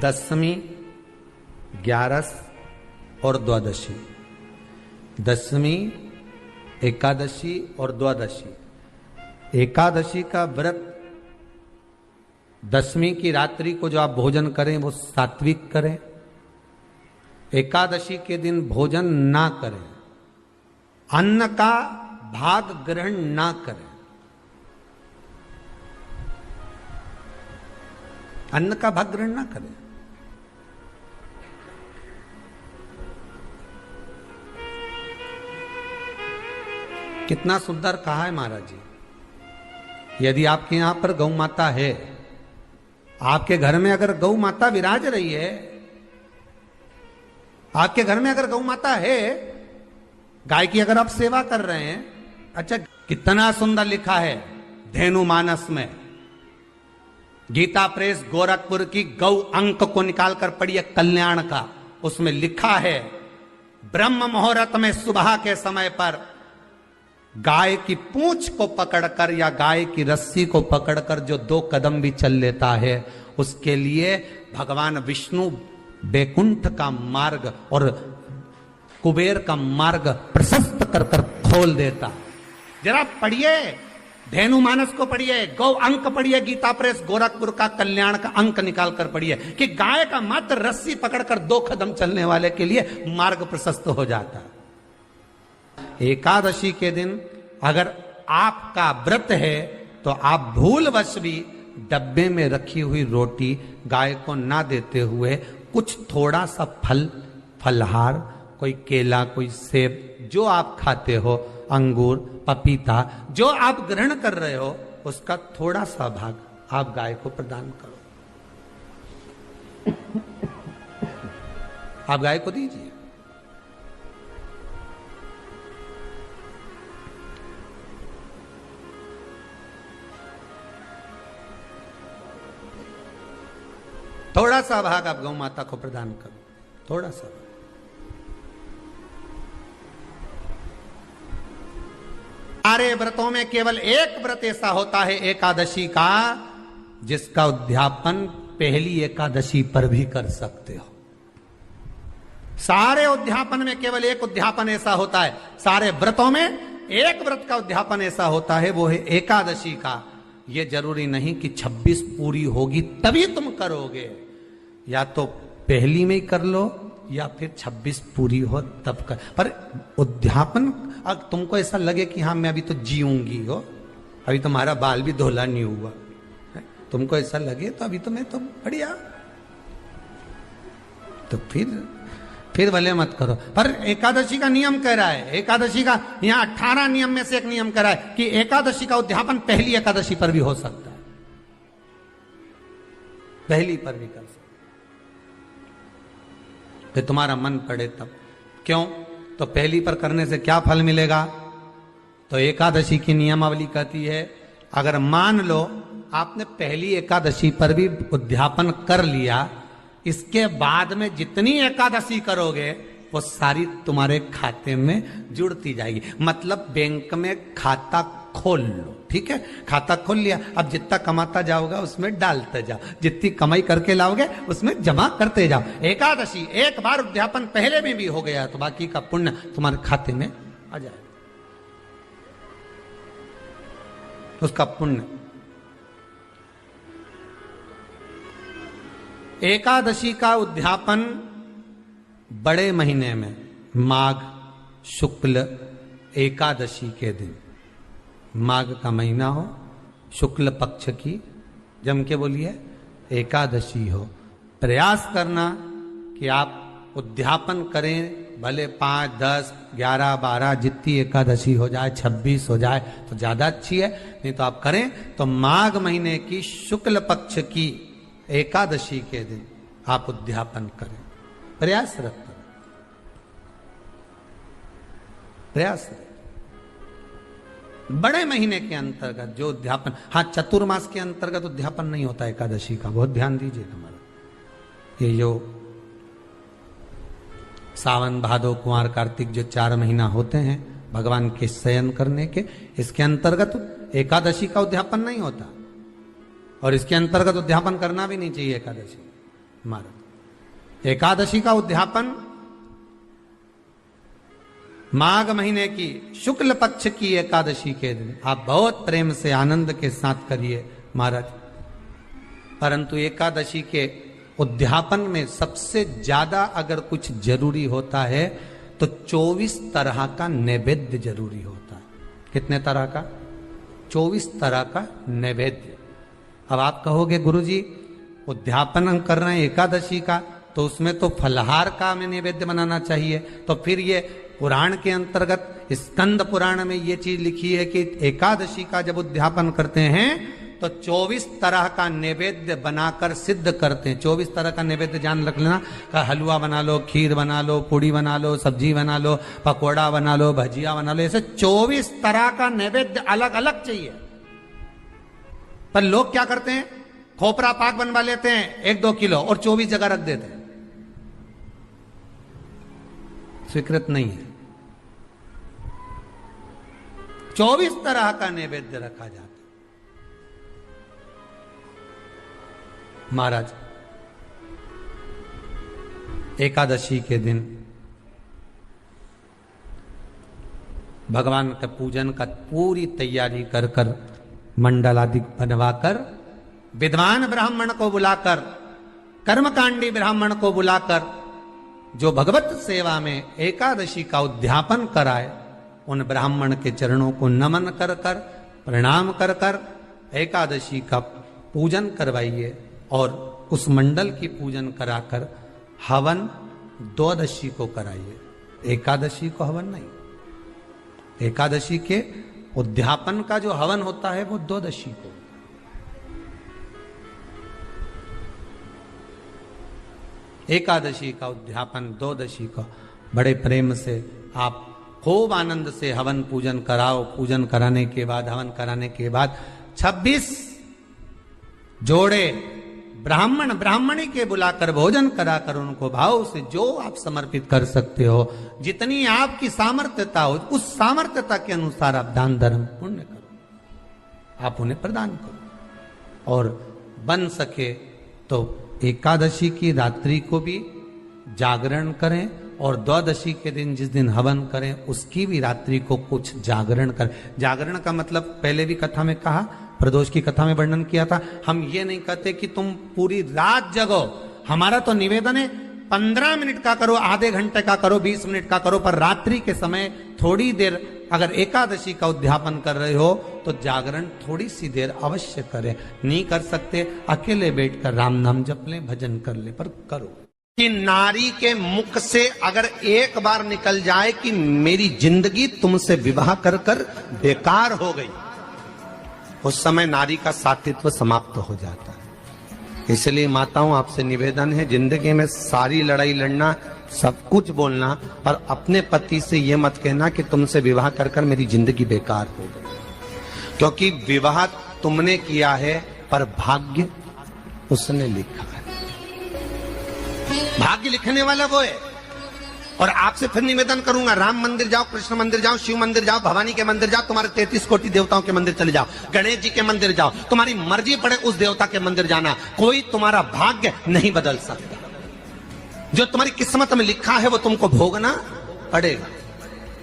दशमी, ग्यारस और द्वादशी। दशमी, एकादशी और द्वादशी। एकादशी का व्रत, दशमी की रात्रि को जो आप भोजन करें वो सात्विक करें। एकादशी के दिन भोजन ना करें, अन्न का भाग ग्रहण ना करें। अन्न का भाग ग्रहण ना करें। कितना सुंदर कहा है महाराज जी। यदि आपके यहां पर गौ माता है, आपके घर में अगर गौ माता विराज रही है, आपके घर में अगर गौ माता है, गाय की अगर आप सेवा कर रहे हैं, अच्छा कितना सुंदर लिखा है धेनु मानस में। गीता प्रेस गोरखपुर की गौ अंक को निकालकर पढ़िए कल्याण का, उसमें लिखा है ब्रह्म मुहूर्त में सुबह के समय पर गाय की पूंछ को पकड़कर या गाय की रस्सी को पकड़कर जो 2 कदम भी चल लेता है, उसके लिए भगवान विष्णु बैकुंठ का मार्ग और कुबेर का मार्ग प्रशस्त कर कर खोल देता। जरा पढ़िए, धेनु मानस को पढ़िए, गौ अंक पढ़िए, गीता प्रेस गोरखपुर का कल्याण का अंक निकाल कर पढ़िए कि गाय का मात्र रस्सी पकड़कर 2 कदम चलने वाले के लिए मार्ग प्रशस्त हो जाता। एकादशी के दिन अगर आपका व्रत है तो आप भूलवश भी डब्बे में रखी हुई रोटी गाय को ना देते हुए कुछ थोड़ा सा फल, फलहार, कोई केला, कोई सेब, जो आप खाते हो, अंगूर, पपीता, जो आप ग्रहण कर रहे हो, उसका थोड़ा सा भाग आप गाय को प्रदान करो। आप गाय को दीजिए। थोड़ा सा भाग आप गौ माता को प्रदान करो, थोड़ा सा। सारे व्रतों में केवल एक व्रत ऐसा होता है एकादशी का, जिसका उद्यापन पहली एकादशी पर भी कर सकते हो। सारे उद्यापन में केवल एक उद्यापन ऐसा होता है, सारे व्रतों में एक व्रत का उद्यापन ऐसा होता है, वो है एकादशी का। ये जरूरी नहीं कि 26 पूरी होगी तभी तुम करोगे, या तो पहली में ही कर लो या फिर 26 पूरी हो तब कर। पर उद्यापन, अब तुमको ऐसा लगे कि हाँ मैं अभी तो जीऊंगी हो, अभी तुम्हारा बाल भी धोला नहीं हुआ, तुमको ऐसा लगे तो अभी तो मैं तो बढ़िया, तो फिर भले मत करो। पर एकादशी का नियम कह रहा है, एकादशी का यहां 18 नियम में से एक नियम कह रहा है कि एकादशी का उद्यापन पहली एकादशी पर भी हो सकता है, पहली पर भी कर सकता। फिर तुम्हारा मन पड़े तब। क्यों? तो पहली पर करने से क्या फल मिलेगा? तो एकादशी की नियमावली कहती है, अगर मान लो आपने पहली एकादशी पर भी उद्यापन कर लिया, इसके बाद में जितनी एकादशी करोगे वो सारी तुम्हारे खाते में जुड़ती जाएगी। मतलब बैंक में खाता खोल लो, ठीक है? खाता खोल लिया, अब जितना कमाता जाओगा उसमें डालते जाओ, जितनी कमाई करके लाओगे उसमें जमा करते जाओ। एकादशी एक बार उद्यापन पहले में भी हो गया तो बाकी का पुण्य तुम्हारे खाते में आ जाए, उसका पुण्य। एकादशी का उद्यापन बड़े महीने में माघ शुक्ल एकादशी के दिन, माघ का महीना हो, शुक्ल पक्ष की, जम के बोलिए, एकादशी हो। प्रयास करना कि आप उद्यापन करें, भले 5, 10, 11, 12 जितनी एकादशी हो जाए, 26 हो जाए तो ज्यादा अच्छी है, नहीं तो आप करें तो माघ महीने की शुक्ल पक्ष की एकादशी के दिन आप उद्यापन करें। प्रयासरत करें, प्रयास। बड़े महीने के अंतर्गत जो उद्यापन, हाँ चतुर्मास के अंतर्गत उद्यापन नहीं होता एकादशी का, बहुत ध्यान दीजिए हमारा। ये जो सावन भादो कुंवर कार्तिक जो 4 महीना होते हैं भगवान के शयन करने के, इसके अंतर्गत एकादशी का उद्यापन नहीं होता, और इसके अंतर्गत उद्यापन करना भी नहीं चाहिए एकादशी। महाराज एकादशी का उद्यापन माघ महीने की शुक्ल पक्ष की एकादशी के दिन आप बहुत प्रेम से आनंद के साथ करिए महाराज। परंतु एकादशी के उद्यापन में सबसे ज्यादा अगर कुछ जरूरी होता है तो 24 तरह का नैवेद्य जरूरी होता है। कितने तरह का? 24 तरह का नैवेद्य। अब आप कहोगे गुरुजी उद्यापन हम कर रहे हैं एकादशी का, तो उसमें तो फलहार का हमें नैवेद्य बनाना चाहिए। तो फिर ये पुराण के अंतर्गत स्कंद पुराण में ये चीज लिखी है कि एकादशी का जब उद्यापन करते हैं तो 24 तरह का नैवेद्य बनाकर सिद्ध करते हैं। 24 तरह का नैवेद्य जान रख लेना, का हलवा बना लो, खीर बना लो, पूड़ी बना लो, सब्जी बना लो, पकोड़ा बना लो, भजिया बना लो, ऐसे 24 तरह का नैवेद्य अलग अलग चाहिए। पर लोग क्या करते हैं, खोपरा पाक बनवा लेते हैं 1-2 किलो और 24 जगह रख देते हैं। स्वीकृत नहीं है। 24 तरह का नैवेद्य रखा जाता है। महाराज एकादशी के दिन भगवान के पूजन का पूरी तैयारी कर कर मंडल आदि बनवाकर विद्वान ब्राह्मण को बुलाकर, कर्मकांडी ब्राह्मण को बुलाकर जो भगवत सेवा में एकादशी का उद्यापन कराए, उन ब्राह्मण के चरणों को नमन कर कर, प्रणाम कर कर एकादशी का पूजन करवाइए और उस मंडल की पूजन कराकर हवन द्वादशी को कराइए। एकादशी को हवन नहीं। एकादशी के उद्यापन का जो हवन होता है वो द्वादशी को। एकादशी का उद्यापन द्वादशी को बड़े प्रेम से आप खूब आनंद से हवन पूजन कराओ। पूजन कराने के बाद, हवन कराने के बाद 26 जोड़े ब्राह्मण ब्राह्मणी के बुलाकर भोजन कराकर उनको भाव से जो आप समर्पित कर सकते हो, जितनी आपकी सामर्थ्यता हो, उस सामर्थ्यता के अनुसार आप दान धर्म पुण्य करो, आप उन्हें प्रदान करो। और बन सके तो एकादशी की रात्रि को भी जागरण करें और द्वादशी के दिन जिस दिन हवन करें उसकी भी रात्रि को कुछ जागरण करें। जागरण का मतलब पहले भी कथा में कहा, प्रदोष की कथा में वर्णन किया था। हम ये नहीं कहते कि तुम पूरी रात जगो, हमारा तो निवेदन है 15 मिनट का करो, आधे घंटे का करो, 20 मिनट का करो, पर रात्रि के समय थोड़ी देर अगर एकादशी का उद्यापन कर रहे हो तो जागरण थोड़ी सी देर अवश्य करें। नहीं कर सकते अकेले बैठकर राम नाम जप लें, भजन कर ले, पर करो। कि नारी के मुख से अगर एक बार निकल जाए कि मेरी जिंदगी तुमसे विवाह कर कर बेकार हो गई, उस समय नारी का साथित्व समाप्त हो जाता है। इसलिए माताओं आपसे निवेदन है, जिंदगी में सारी लड़ाई लड़ना, सब कुछ बोलना, पर अपने पति से यह मत कहना कि तुमसे विवाह कर कर मेरी जिंदगी बेकार हो गई। क्योंकि विवाह तुमने किया है पर भाग्य उसने लिखा है। भाग्य लिखने वाला वो है। और आपसे फिर निवेदन करूंगा, राम मंदिर जाओ, कृष्ण मंदिर जाओ, शिव मंदिर जाओ, भवानी के मंदिर जाओ, तुम्हारे 33 कोटि देवताओं के मंदिर चले जाओ, गणेश जी के मंदिर जाओ, तुम्हारी मर्जी पड़े उस देवता के मंदिर जाना, कोई तुम्हारा भाग्य नहीं बदल सकता। जो तुम्हारी किस्मत में लिखा है वो तुमको भोगना पड़ेगा।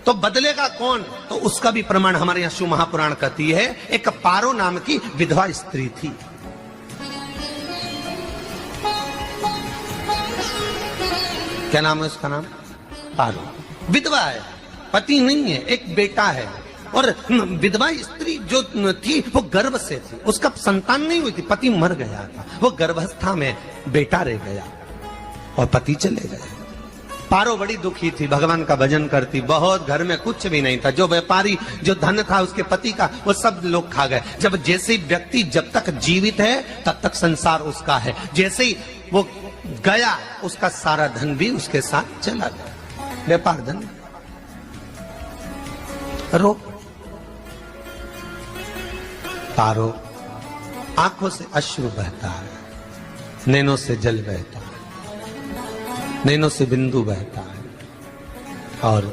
तो बदलेगा कौन? तो उसका भी प्रमाण हमारे यहाँ शिव महापुराण कहती है। एक पारो नाम की विधवा स्त्री थी। क्या नाम है उसका? नाम पारो। विधवा है, पति नहीं है, एक बेटा है। और विधवा स्त्री जो थी वो गर्भ से थी, उसका संतान नहीं हुई थी, पति मर गया था, वो गर्भावस्था में बेटा रह गया और पति चले गए। पारो बड़ी दुखी थी, भगवान का भजन करती बहुत, घर में कुछ भी नहीं था। जो व्यापारी, जो धन था उसके पति का, वो सब लोग खा गए। जब जैसे व्यक्ति जब तक जीवित है तब तक संसार उसका है, जैसे ही वो गया उसका सारा धन भी उसके साथ चला गया। व्यापार धन रो। पारो आंखों से अश्रु बहता है, नैनों से जल बहता है, नैनों से बिंदु बहता है। और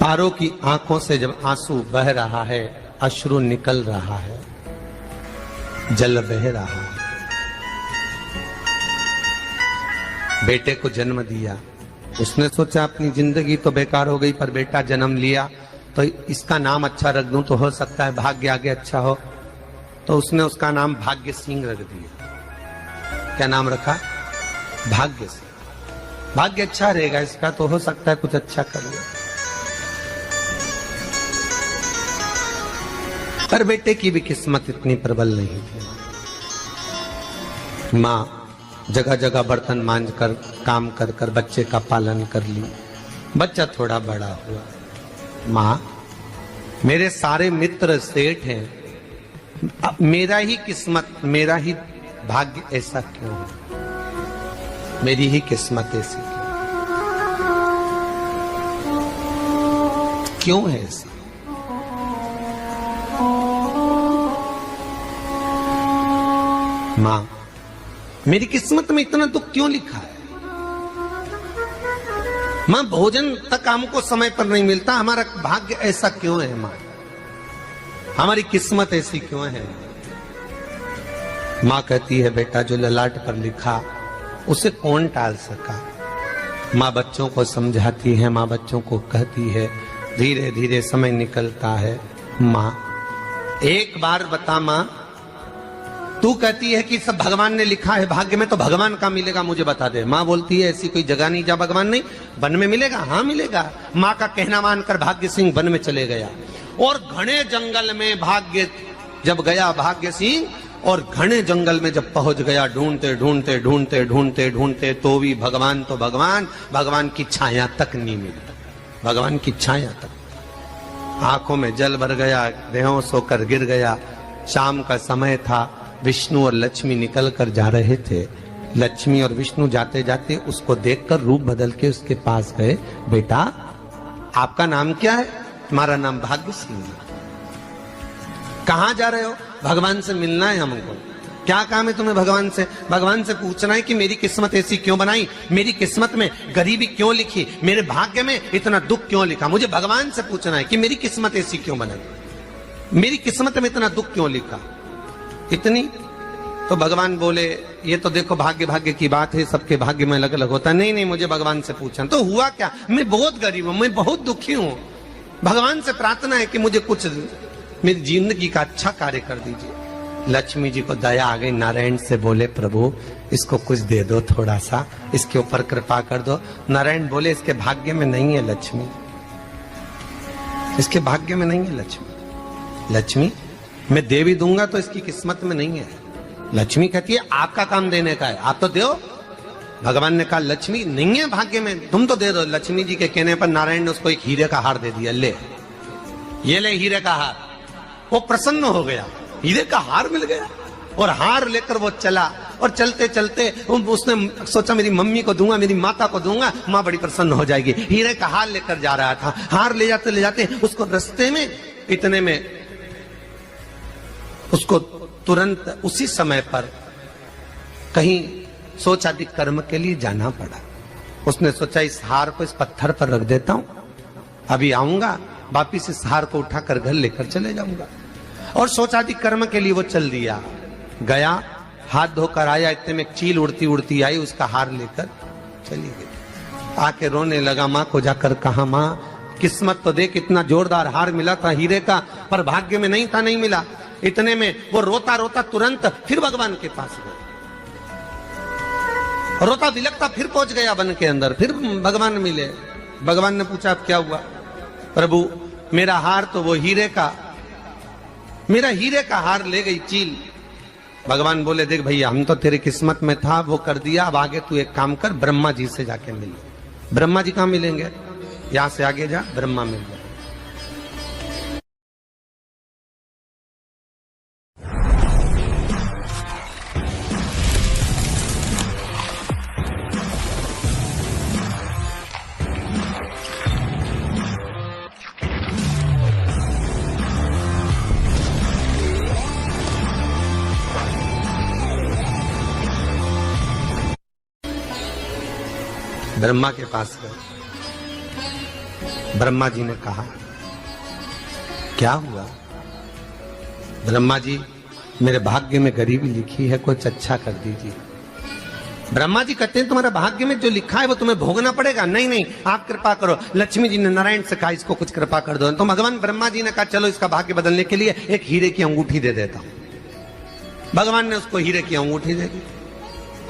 पारो की आंखों से जब आंसू बह रहा है, अश्रु निकल रहा है, जल बह रहा है, बेटे को जन्म दिया। उसने सोचा अपनी जिंदगी तो बेकार हो गई, पर बेटा जन्म लिया तो इसका नाम अच्छा रख दूं तो हो सकता है भाग्य आगे अच्छा हो। तो उसने उसका नाम भाग्य सिंह रख दिया। क्या नाम रखा? भाग्य सिंह। भाग्य अच्छा रहेगा इसका, तो हो सकता है कुछ अच्छा कर ले। पर बेटे की भी किस्मत इतनी प्रबल नहीं थी। माँ जगह जगह बर्तन मांझ कर काम कर कर बच्चे का पालन कर ली। बच्चा थोड़ा बड़ा हुआ। माँ मेरे सारे मित्र सेठ हैं, अब मेरा ही किस्मत, मेरा ही भाग्य ऐसा क्यों है? मेरी ही किस्मत ऐसी क्यों है ऐसी? माँ मेरी किस्मत में इतना दुख क्यों लिखा है? माँ भोजन तक हमको समय पर नहीं मिलता, हमारा भाग्य ऐसा क्यों है? माँ हमारी किस्मत ऐसी क्यों है? माँ कहती है बेटा जो ललाट पर लिखा उसे कौन टाल सका। माँ बच्चों को समझाती है, माँ बच्चों को कहती है, धीरे धीरे समय निकलता है। माँ एक बार बता माँ, तू कहती है कि सब भगवान ने लिखा है भाग्य में, तो भगवान का मिलेगा मुझे बता दे। माँ बोलती है ऐसी कोई जगह नहीं जहाँ भगवान नहीं। वन में मिलेगा? हाँ मिलेगा। माँ का कहना मानकर भाग्य सिंह वन में चले गया और घने जंगल में भाग्य जब गया भाग्य सिंह, और घने जंगल में जब पहुंच गया, ढूंढते ढूंढते ढूंढते ढूंढते ढूंढते तो भी भगवान तो भगवान की छाया तक नहीं मिली। भगवान की छाया तक। आंखों में जल भर गया, बेहोश होकर गिर गया। शाम का समय था, विष्णु और लक्ष्मी निकल कर जा रहे थे। लक्ष्मी और विष्णु जाते जाते उसको देखकर रूप बदल के उसके पास गए। बेटा आपका नाम क्या है? तुम्हारा नाम भाग्य सिंह है। कहाँ जा रहे हो? भगवान से मिलना है हमको। क्या काम है तुम्हें भगवान से? भगवान से पूछना है कि मेरी किस्मत ऐसी क्यों बनाई, मेरी किस्मत में गरीबी क्यों लिखी, मेरे भाग्य में इतना दुख क्यों लिखा। मुझे भगवान से पूछना है कि मेरी किस्मत ऐसी क्यों बनाई, मेरी किस्मत में इतना दुख क्यों लिखा। इतनी तो भगवान बोले ये तो देखो भाग्य भाग्य की बात है, सबके भाग्य में अलग अलग होता है। नहीं नहीं मुझे भगवान से पूछना। तो हुआ क्या? मैं बहुत गरीब हूं, मैं बहुत दुखी हूं। भगवान से प्रार्थना है कि मुझे कुछ मेरी जिंदगी का अच्छा कार्य कर दीजिए। लक्ष्मी जी को दया आ गई, नारायण से बोले प्रभु इसको कुछ दे दो, थोड़ा सा इसके ऊपर कृपा कर दो। नारायण बोले इसके भाग्य में नहीं है लक्ष्मी, इसके भाग्य में नहीं है लक्ष्मी। लक्ष्मी मैं देवी दूंगा तो इसकी किस्मत में नहीं है। लक्ष्मी कहती है आपका काम देने का है, आप तो दो। भगवान ने कहा लक्ष्मी नहीं है भाग्य में, तुम तो दे दो। लक्ष्मी जी के कहने पर नारायण ने उसको एक हीरे का हार दे दिया। ले ये ले हीरे का हार। वो प्रसन्न हो गया, हीरे का हार मिल गया। और हार लेकर वो चला, और चलते चलते उसने सोचा मेरी मम्मी को दूंगा, मेरी माता को दूंगा, माँ बड़ी प्रसन्न हो जाएगी। हीरे का हार लेकर जा रहा था। हार ले जाते उसको रास्ते में इतने में उसको तुरंत उसी समय पर कहीं सोचादि कर्म के लिए जाना पड़ा। उसने सोचा इस हार को इस पत्थर पर रख देता हूं, अभी आऊंगा वापिस इस हार को उठाकर घर लेकर चले जाऊंगा। और सोचादि कर्म के लिए वो चल दिया। गया, हाथ धोकर आया, इतने में चील उड़ती उड़ती आई, उसका हार लेकर चली गई। आके रोने लगा। माँ को जाकर कहा माँ किस्मत तो देख, इतना जोरदार हार मिला था हीरे का, पर भाग्य में नहीं था, नहीं मिला। इतने में वो रोता रोता तुरंत फिर भगवान के पास गया। रोता बिलखता फिर पहुंच गया वन के अंदर, फिर भगवान मिले। भगवान ने पूछा अब क्या हुआ? प्रभु मेरा हार तो वो हीरे का, मेरा हीरे का हार ले गई चील। भगवान बोले देख भैया हम तो तेरी किस्मत में था, वो कर दिया, अब आगे तू एक काम कर, ब्रह्मा जी से जाके मिल। ब्रह्मा जी कहां मिलेंगे? यहां से आगे जा, ब्रह्मा मिल जाए। ब्रह्मा के पास गए। ब्रह्मा जी ने कहा क्या हुआ? ब्रह्मा जी मेरे भाग्य में गरीबी लिखी है, कुछ अच्छा कर दीजिए। ब्रह्मा जी कहते हैं तुम्हारा भाग्य में जो लिखा है वो तुम्हें भोगना पड़ेगा। नहीं नहीं, आप कृपा करो। लक्ष्मी जी ने नारायण से कहा इसको कुछ कृपा कर दो। तो भगवान ब्रह्मा जी ने कहा चलो इसका भाग्य बदलने के लिए एक हीरे की अंगूठी दे देता हूं। भगवान ने उसको हीरे की अंगूठी दे दी।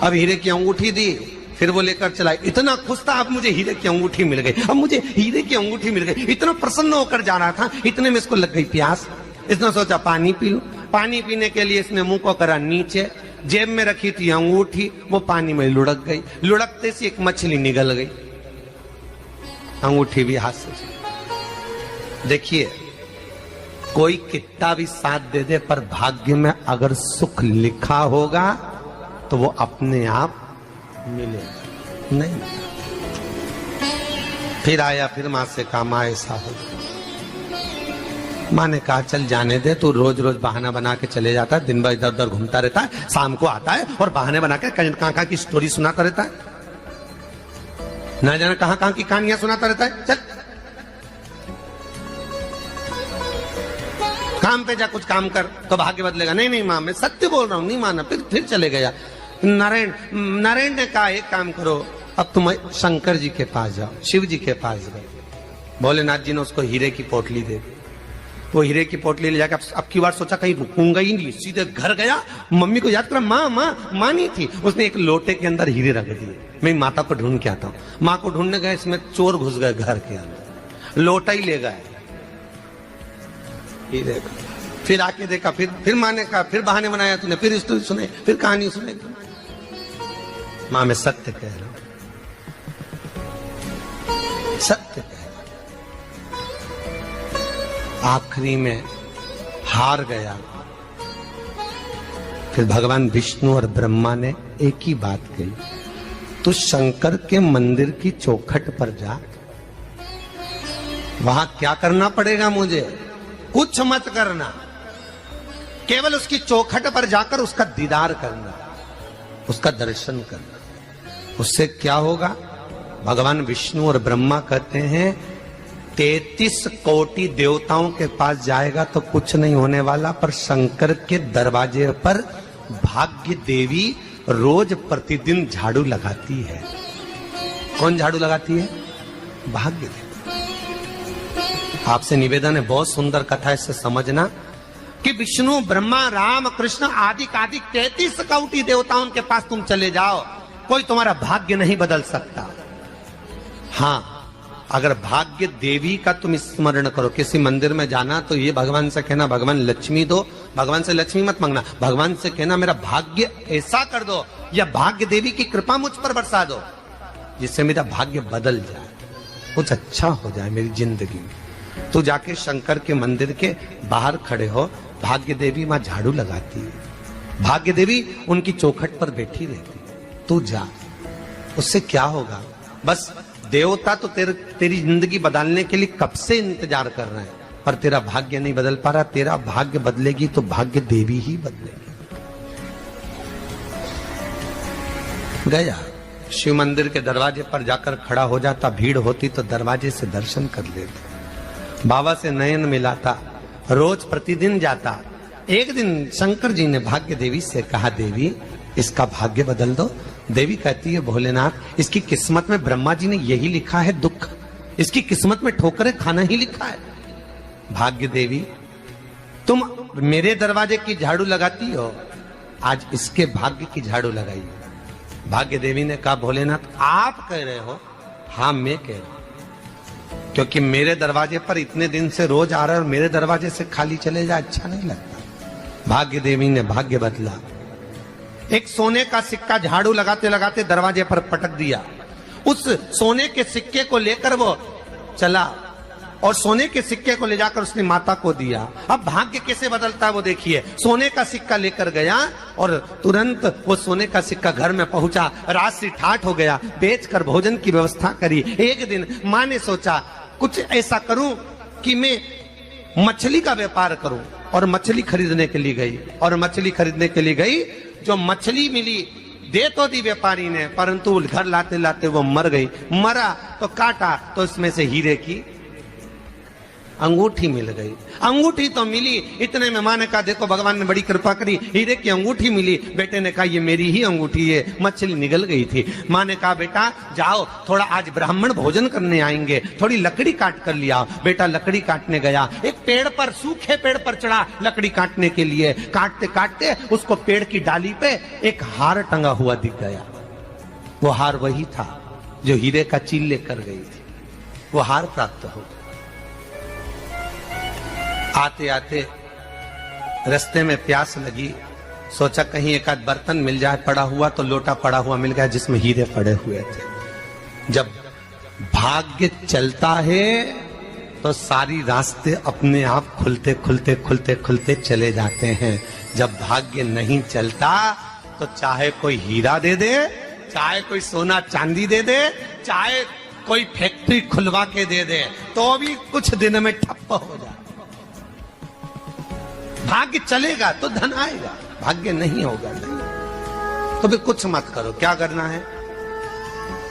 अब हीरे की अंगूठी दी, फिर वो लेकर चला। इतना खुश था, अब मुझे हीरे की अंगूठी मिल गई, अब मुझे हीरे की अंगूठी मिल गई। इतना प्रसन्न होकर जा रहा था, इतने में इसको लग गई प्यास। इसने सोचा पानी पी लूं। पानी पीने के लिए इसने मुंह को करा नीचे, जेब में रखी थी अंगूठी, वो पानी में लुढ़क गई। लुढ़कते से एक मछली निगल गई, अंगूठी भी हाथ से। देखिए, कोई कितना भी साथ दे दे, पर भाग्य में अगर सुख लिखा होगा तो वो अपने आप मिलेगा नहीं। फिर आया, फिर मां से कहा मां ऐसा हो। मां ने कहा चल जाने दे, तू रोज रोज बहाना बना के चले जाता है, दिन भर इधर उधर घूमता रहता है, शाम को आता है और बहाने बना के कहां की स्टोरी सुनाता रहता है, ना जाने कहां की कहानियां सुनाता रहता है। चल काम पे जा, कुछ काम कर तो भाग्य बदलेगा। नहीं नहीं मां, मैं सत्य बोल रहा हूं। नहीं माना, फिर चले गया। नारायण ने कहा एक काम करो, अब तुम शंकर जी के पास जाओ। शिव जी के पास गए। भोलेनाथ जी ने उसको हीरे की पोटली दे दी। वो हीरे की पोटली ले जाकर अब की बार सोचा कहीं रुकूंगा ही नहीं, सीधे घर गया। मम्मी को याद करा, माँ नहीं थी। उसने एक लोटे के अंदर हीरे रख दिए। मैं माता को ढूंढ के आता हूँ। माँ को ढूंढने गए, इसमें चोर घुस गए घर के अंदर, लोटा ही ले गए हीरे का। फिर आके देखा, फिर माँ ने कहा, फिर बहाने बनाया तूने, फिर स्टोरी सुने, फिर कहानी सुने। माँ मैं सत्य कह रहा हूं, सत्य कह रहा हूं। आखिरी में हार गया। फिर भगवान विष्णु और ब्रह्मा ने एक ही बात कही, तू शंकर के मंदिर की चौखट पर जा। वहां क्या करना पड़ेगा मुझे? कुछ मत करना, केवल उसकी चौखट पर जाकर उसका दीदार करना, उसका दर्शन करना। उससे क्या होगा? भगवान विष्णु और ब्रह्मा कहते हैं 33 कोटि देवताओं के पास जाएगा तो कुछ नहीं होने वाला, पर शंकर के दरवाजे पर भाग्य देवी रोज प्रतिदिन झाड़ू लगाती है। कौन झाड़ू लगाती है? भाग्य देवी। आपसे निवेदन है, बहुत सुंदर कथा है, इससे समझना कि विष्णु ब्रह्मा राम कृष्ण आदि 33 कोटि देवताओं के पास तुम चले जाओ, कोई तुम्हारा भाग्य नहीं बदल सकता। हाँ, अगर भाग्य देवी का तुम स्मरण करो, किसी मंदिर में जाना तो ये भगवान से कहना भगवान लक्ष्मी दो। भगवान से लक्ष्मी मत मांगना, भगवान से कहना मेरा भाग्य ऐसा कर दो, या भाग्य देवी की कृपा मुझ पर बरसा दो, जिससे मेरा भाग्य बदल जाए, कुछ अच्छा हो जाए मेरी जिंदगी में। तो जाके शंकर के मंदिर के बाहर खड़े हो, भाग्य देवी मां झाड़ू लगाती है, भाग्य देवी उनकी चौखट पर बैठी रहती है। तू जा, उससे क्या होगा? बस देवता तो तेरी जिंदगी बदलने के लिए कब से इंतजार कर रहे हैं, पर तेरा भाग्य नहीं बदल पा रहा। तेरा भाग्य बदलेगी तो भाग्य देवी ही बदलेगी। गया, शिव मंदिर के दरवाजे पर जाकर खड़ा हो जाता, भीड़ होती तो दरवाजे से दर्शन कर लेता, बाबा से नयन मिलाता, रोज प्रतिदिन जाता। एक दिन शंकर जी ने भाग्य देवी से कहा, देवी इसका भाग्य बदल दो। देवी कहती है, भोलेनाथ इसकी किस्मत में ब्रह्मा जी ने यही लिखा है दुख, इसकी किस्मत में ठोकरें खाना ही लिखा है। भाग्य देवी तुम मेरे दरवाजे की झाड़ू लगाती हो, आज इसके भाग्य की झाड़ू लगाई। भाग्य देवी ने कहा, भोलेनाथ आप कह रहे हो? हाँ मैं कह रहा हूं, क्योंकि मेरे दरवाजे पर इतने दिन से रोज आ रहा है और मेरे दरवाजे से खाली चले जाए अच्छा नहीं लगता। भाग्य देवी ने भाग्य बदला। एक सोने का सिक्का झाड़ू लगाते लगाते दरवाजे पर पटक दिया। उस सोने के सिक्के को लेकर वो चला और सोने के सिक्के को ले जाकर उसने माता को दिया। अब भाग्य कैसे बदलता है वो देखिए। सोने का सिक्का लेकर गया और तुरंत वो सोने का सिक्का घर में पहुंचा। रात से ठाठ हो गया, बेचकर भोजन की व्यवस्था करी। एक दिन मां ने सोचा कुछ ऐसा करूं कि मैं मछली का व्यापार करूं, और मछली खरीदने के लिए गई। और मछली खरीदने के लिए गई, जो मछली मिली दे तो दी व्यापारी ने, परंतु घर लाते लाते वो मर गई। मरा तो काटा तो इसमें से हीरे की अंगूठी मिल गई। अंगूठी तो मिली, इतने में माँ ने कहा देखो भगवान ने बड़ी कृपा करी, हीरे की अंगूठी मिली। बेटे ने कहा ये मेरी ही अंगूठी है, मछली निगल गई थी। माँ ने कहा बेटा जाओ, थोड़ा आज ब्राह्मण भोजन करने आएंगे, थोड़ी लकड़ी काट कर लिया। बेटा लकड़ी काटने गया, एक पेड़ पर, सूखे पेड़ पर चढ़ा लकड़ी काटने के लिए। काटते काटते उसको पेड़ की डाली पे एक हार टंगा हुआ दिख गया। वो हार वही था जो हीरे का चील लेकर गई थी। वो हार प्राप्त हो गया। आते आते रास्ते में प्यास लगी, सोचा कहीं एक आध बर्तन मिल जाए, पड़ा हुआ तो लोटा पड़ा हुआ मिल गया जिसमें हीरे पड़े हुए थे। जब भाग्य चलता है तो सारी रास्ते अपने आप खुलते खुलते खुलते खुलते चले जाते हैं। जब भाग्य नहीं चलता तो चाहे कोई हीरा दे दे, चाहे कोई सोना चांदी दे दे, चाहे कोई फैक्ट्री खुलवा के दे दे, तो भी कुछ दिन में ठप्प हो जाए। भाग्य चलेगा तो धन आएगा, भाग्य नहीं होगा नहीं। तो भी कुछ मत करो, क्या करना है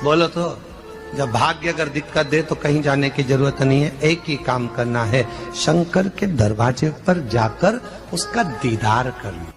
बोलो तो। जब भाग्य अगर दिक्कत दे तो कहीं जाने की जरूरत नहीं है, एक ही काम करना है, शंकर के दरवाजे पर जाकर उसका दीदार करना।